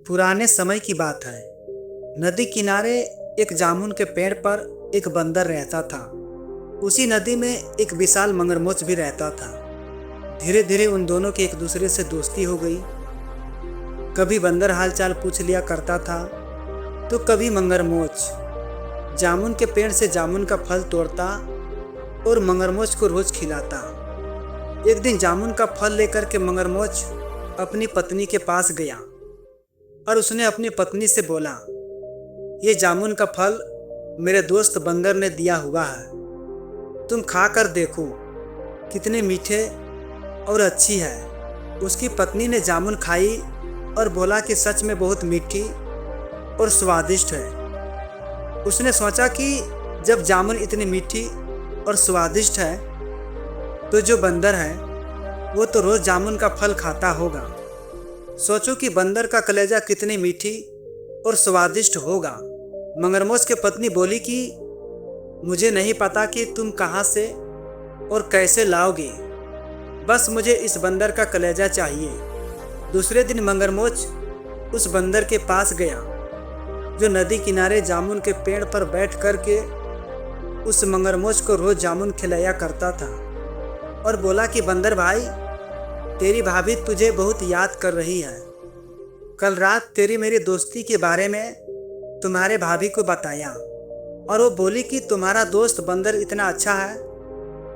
पुराने समय की बात है। नदी किनारे एक जामुन के पेड़ पर एक बंदर रहता था। उसी नदी में एक विशाल मगरमच्छ भी रहता था। धीरे धीरे उन दोनों की एक दूसरे से दोस्ती हो गई। कभी बंदर हालचाल पूछ लिया करता था तो कभी मगरमच्छ जामुन के पेड़ से जामुन का फल तोड़ता और मगरमच्छ को रोज खिलाता। एक दिन जामुन का फल लेकर के मगरमच्छ अपनी पत्नी के पास गया और उसने अपनी पत्नी से बोला, ये जामुन का फल मेरे दोस्त बंदर ने दिया हुआ है, तुम खा कर देखो कितने मीठे और अच्छी है। उसकी पत्नी ने जामुन खाई और बोला कि सच में बहुत मीठी और स्वादिष्ट है। उसने सोचा कि जब जामुन इतनी मीठी और स्वादिष्ट है तो जो बंदर है वो तो रोज़ जामुन का फल खाता होगा। सोचो कि बंदर का कलेजा कितनी मीठी और स्वादिष्ट होगा। मगरमच्छ की पत्नी बोली कि मुझे नहीं पता कि तुम कहाँ से और कैसे लाओगे, बस मुझे इस बंदर का कलेजा चाहिए। दूसरे दिन मगरमच्छ उस बंदर के पास गया जो नदी किनारे जामुन के पेड़ पर बैठ कर के उस मगरमच्छ को रोज़ जामुन खिलाया करता था और बोला कि बंदर भाई, तेरी भाभी तुझे बहुत याद कर रही है। कल रात तेरी मेरी दोस्ती के बारे में तुम्हारे भाभी को बताया और वो बोली कि तुम्हारा दोस्त बंदर इतना अच्छा है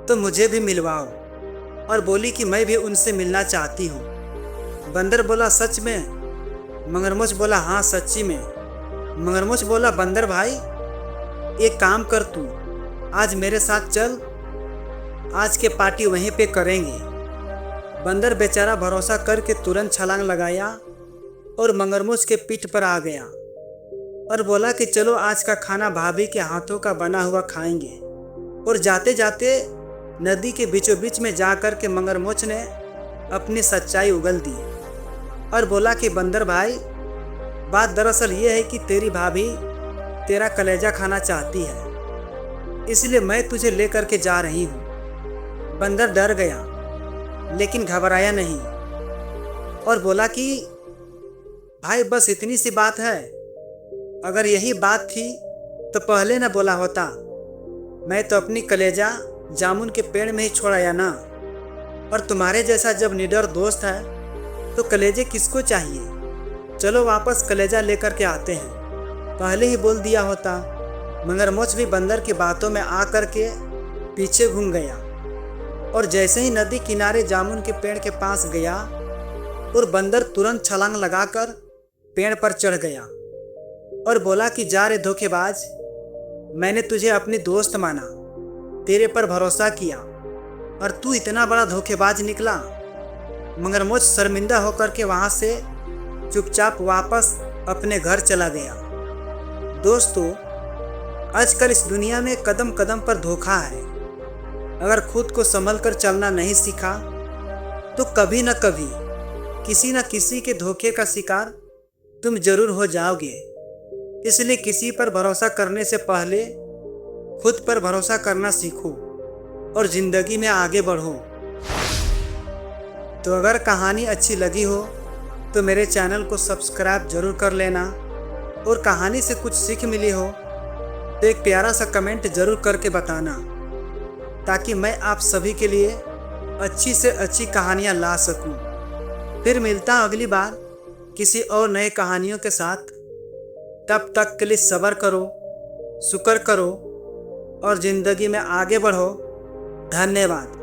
तो मुझे भी मिलवाओ, और बोली कि मैं भी उनसे मिलना चाहती हूँ। बंदर बोला सच में? मगरमच्छ बोला हाँ सच्ची में। मगरमच्छ बोला बंदर भाई, एक काम कर, तू आज मेरे साथ चल, आज के पार्टी वहीं पे करेंगे। बंदर बेचारा भरोसा करके तुरंत छलांग लगाया और मगरमच्छ के पीठ पर आ गया और बोला कि चलो आज का खाना भाभी के हाथों का बना हुआ खाएंगे। और जाते जाते नदी के बीचों बीच में जा कर के मगरमच्छ ने अपनी सच्चाई उगल दी और बोला कि बंदर भाई, बात दरअसल ये है कि तेरी भाभी तेरा कलेजा खाना चाहती है, इसलिए मैं तुझे लेकर के जा रही हूँ। बंदर डर गया लेकिन घबराया नहीं और बोला कि भाई बस इतनी सी बात है, अगर यही बात थी तो पहले न बोला होता। मैं तो अपनी कलेजा जामुन के पेड़ में ही छोड़ आया ना। और तुम्हारे जैसा जब निडर दोस्त है तो कलेजे किसको चाहिए। चलो वापस कलेजा लेकर के आते हैं, पहले ही बोल दिया होता। मगरमच्छ भी बंदर की बातों में आ कर के पीछे घूम गया और जैसे ही नदी किनारे जामुन के पेड़ के पास गया और बंदर तुरंत छलांग लगाकर पेड़ पर चढ़ गया और बोला कि जा रे धोखेबाज, मैंने तुझे अपनी दोस्त माना, तेरे पर भरोसा किया और तू इतना बड़ा धोखेबाज निकला। मगरमच्छ शर्मिंदा होकर के वहाँ से चुपचाप वापस अपने घर चला गया। दोस्तों, आजकल इस दुनिया में कदम कदम पर धोखा है। अगर खुद को संभल कर चलना नहीं सीखा तो कभी न कभी किसी न किसी के धोखे का शिकार तुम जरूर हो जाओगे। इसलिए किसी पर भरोसा करने से पहले खुद पर भरोसा करना सीखो और ज़िंदगी में आगे बढ़ो। तो अगर कहानी अच्छी लगी हो तो मेरे चैनल को सब्सक्राइब जरूर कर लेना, और कहानी से कुछ सीख मिली हो तो एक प्यारा सा कमेंट जरूर करके बताना, ताकि मैं आप सभी के लिए अच्छी से अच्छी कहानियाँ ला सकूं। फिर मिलता हूं अगली बार किसी और नए कहानियों के साथ। तब तक के लिए सब्र करो, शुक्र करो और ज़िंदगी में आगे बढ़ो। धन्यवाद।